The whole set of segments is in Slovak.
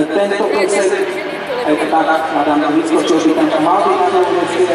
tento úsek, tak Adam vyskočil, že tam mal byť na tom úsek.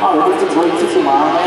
Ale vůbec dvojici tu máme.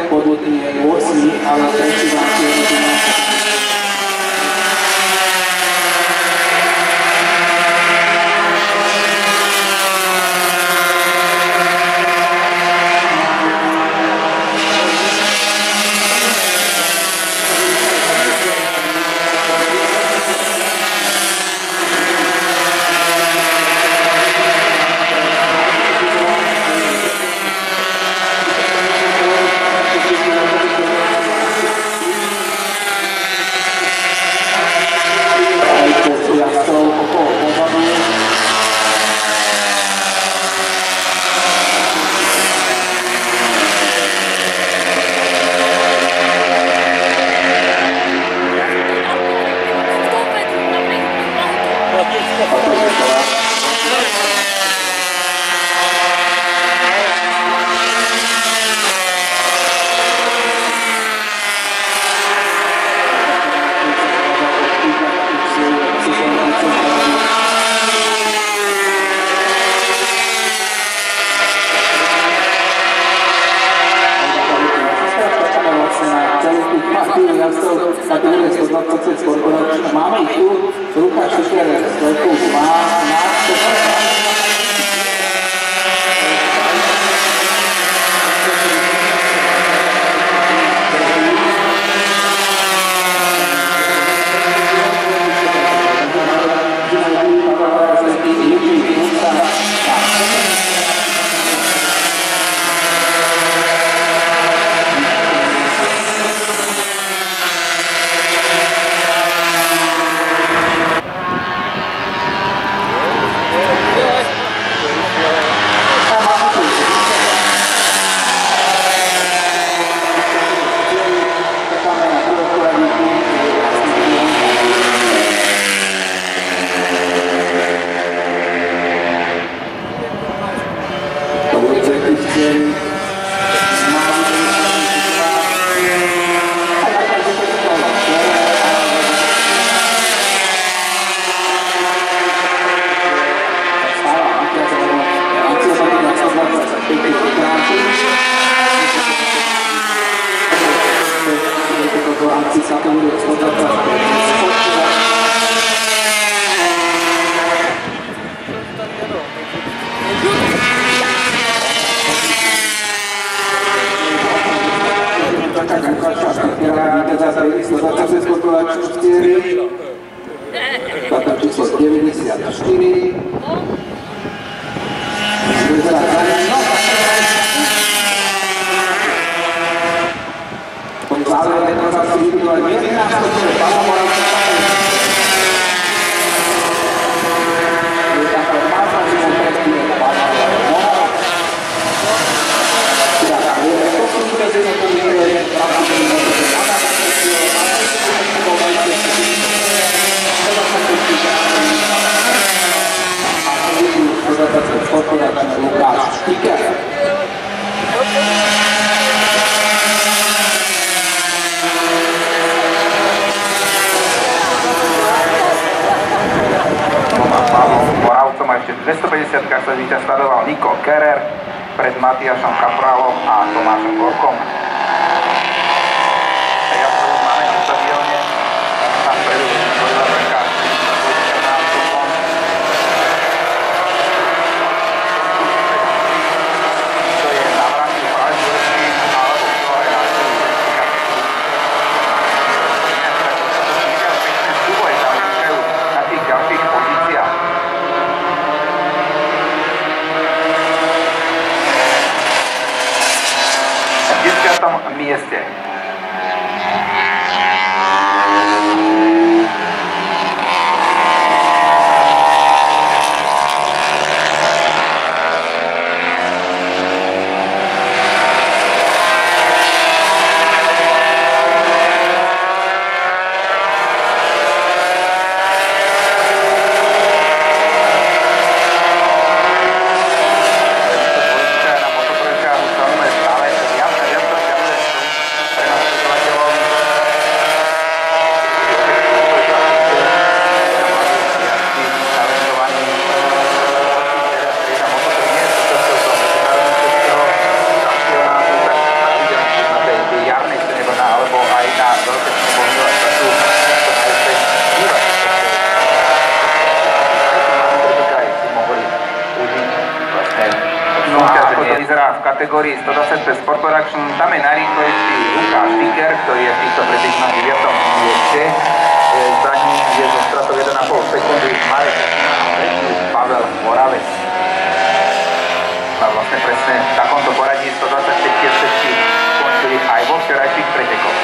Podvodný je 8, ale tretí vám je rodina. Máme ich tu, Lukáš Šeker s veľkou má čaká Lukáša Štikera, víťaza z 126 sportovačnej série. Starter číslo 94. Vyzerá po závere netrvá si vybudovať 11. ktoré Pavel Moravca je taká mása, že mu predtým Pavel Moravca. Teda je to sú vyzerá to je pravdepodobne Lukáš Štiker. Pavlom Moravcom a ešte 250 sa víťaz sledoval Niko Kerer pred Matiášom Kaprálom a Tomášom Gorkom. Mieste. V kategórii 125 Sport Production, tam je najrýchlejší Lukáš Štiker, ktorý je v týchto pretekoch na 9. mieste. Za ním je zo stratou 1,5 sekundy Marek Pavel Moravec. A vlastne presne v takomto poradí 125 cesty skončili aj vo včerajších pretekoch.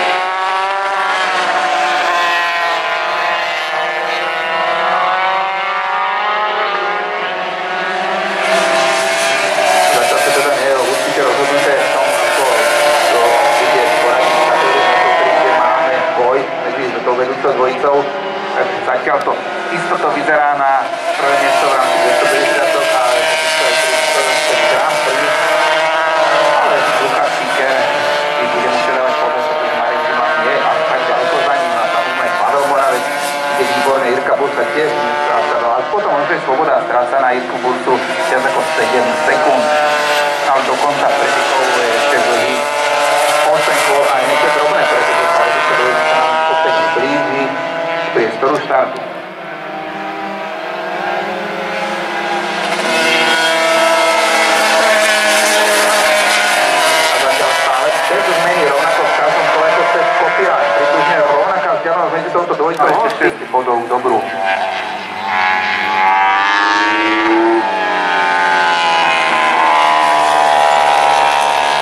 Dvojicou, tak zatiaľ to istoto vyzerá na prvé miesto v rámci 250, ale to je Grand Prix. Ale Lukáš Štiker si bude musieť dávať pozor, pretože Marek Zima nie je až tak ďaleko za ním. A samozrejme Pavel Moravec ide výborne, Jirka Bursa tiež stráca, ale potom Ondřej Svoboda stráca na Jirku Bursu viac ako 7 sekúnd. Ale dokonca pretekov je ešte dlhý 8 kôl a nejaké drobné preteky, ale ešte dojde sa nám opäť blíži priestoru štartu. A zatiaľ stále bez zmeny rovnako v každom kole ako cez Skopia. Približne rovnaká vzdialenosť medzi touto dvojicou ešte 6 bodov dobrú.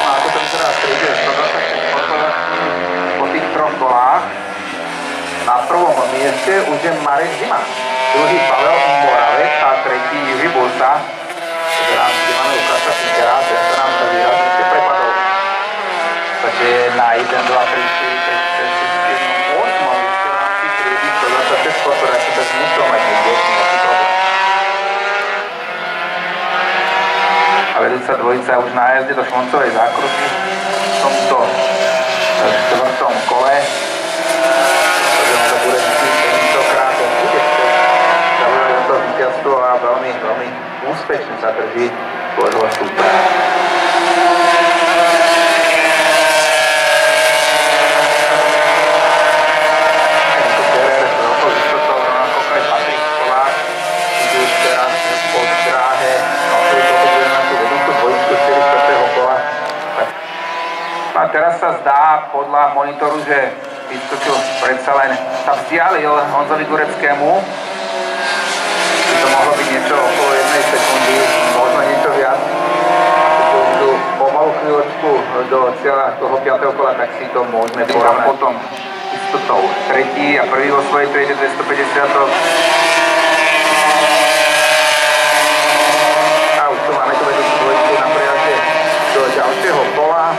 No a ako to vyzerá v strede 126 po tých troch kolách. Na prvom mieste už je Marek Zima, druhý Pavel Moravec a tretí Jiří Bursa. Pozerám, kde máme Lukáša Štikera, ten sa nám to výrazne ešte prepadol. Takže je na 1, 2, 3, 4, 5, 6, 7, 8 mieste v rámci triedy 126 sportová, čo bez musel mať niekde nejaký problém. A vedúca dvojica už na jazde do Šmoncovej zákruty v tomto štvrtom kole. A veľmi, veľmi úspešne sa drží svojho súpera. Niko Kerer s veľkou istotou, rovnako aj Patrik Polák, idú teraz po dráhe, no to bude na tú vedúcu dvojičku 4. kola. zdá podľa monitoru, že vyskočil predsa len, sa vzdialil Honzovi Gureckému. By to mohlo byť niečo okolo 1 sekundy, možno niečo viac. Keď idú pomalu chvíľočku do cieľa toho 5. kola, tak si to môžeme porovnať. Potom istotou tretí a prvý vo svojej triede 250. A už tu máme tu vedúcu dvojku na prejazde do ďalšieho kola.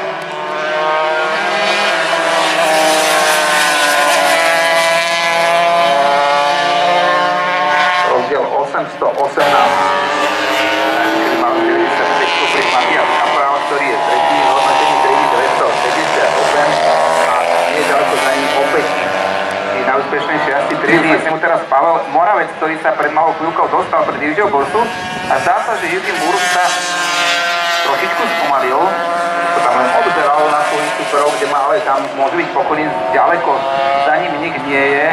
Rozdiel 818. Kedy mal 95 koprík Matias Kapral, ktorý je tretí, hodnotení triedy 258 a nie je ďaleko za ním opäť najúspešnejšie asi triedy. Mu teraz Pavel Moravec, ktorý sa pred malou chvíľkou dostal pred Jiřího Borsu a zdá sa, že Jiří Burs sa trošičku spomalil. To tam len odberal na svojich superov, kde má, ale tam môže byť pokojný ďaleko. Za ním nik nie je.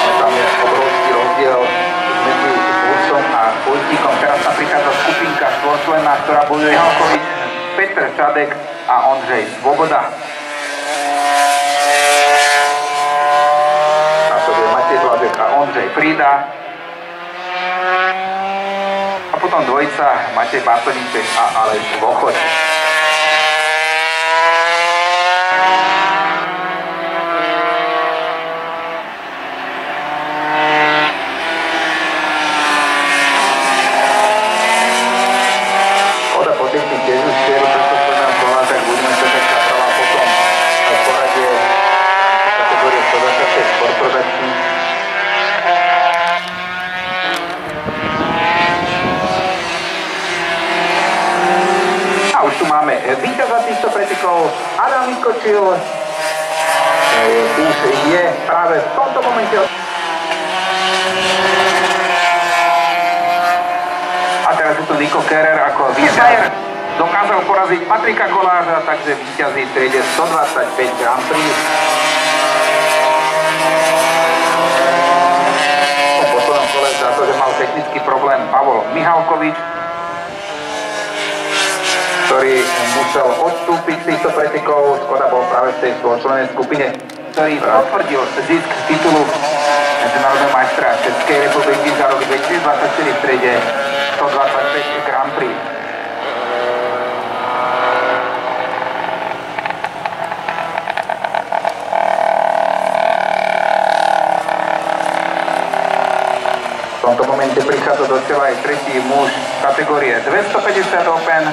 Ale tam je obrovský rozdiel medzi Bursom a Pojtíkom. Teraz sa prichádza skupinka štvorčlenná, ktorá bojuje Mihalkovič, Petr Čadek a Ondřej Svoboda. Nasleduje Matej Blažek a Ondřej Frida. A potom dvojica Matej Bartoníček a Aleš Vochoť. Voda po tých tiež už šieru predposledného kola, tak budeme sa tak Kaprala potom v poradie kategórie 126 Sport Production. A už tu máme víťaza týchto pretekov. Adam vyskočil. Už je práve v tomto momente. A teraz je tu Nico Kerrer ako víťaz. Dokázal poraziť Patrika Koláža, takže víťazí v triede 125 Grand Prix. Po poslednom kole za to, že mal technický problém Pavol Mihalkovič, ktorý musel odstúpiť z týchto pretekov. Škoda bol práve v tej spoločnej skupine, ktorý potvrdil zisk titulu medzinárodného majstra Českej republiky za rok 2024 v triede 125 Grand Prix. V tomto momente prichádza do cieľa aj tretí muž kategórie 250 Open.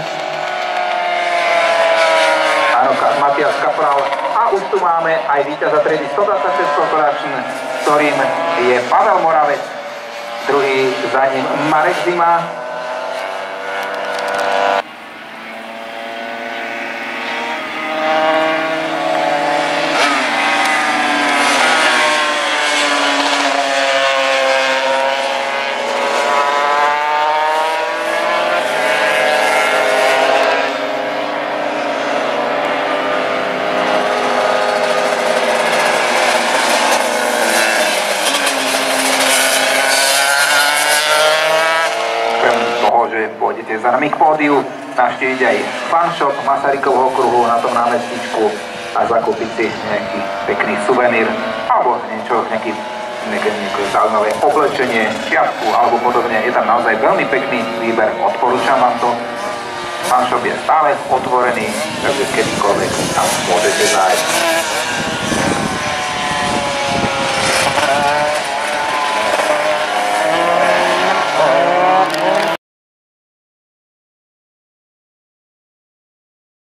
Áno, Matias Kapral. A už tu máme aj víťaza triedy 126 Corporation, ktorým je Pavel Moravec. Druhý za ním Marek Zima. Pôjdete za nami k pódiu, navštíviť aj fanshop Masarykovho okruhu na tom námestničku a zakúpiť si nejaký pekný suvenír alebo nejaké zaujímavé oblečenie, šiatku alebo podobne. Je tam naozaj veľmi pekný výber, odporúčam vám to. Fanshop je stále otvorený, takže kedykoľvek tam môžete zájsť.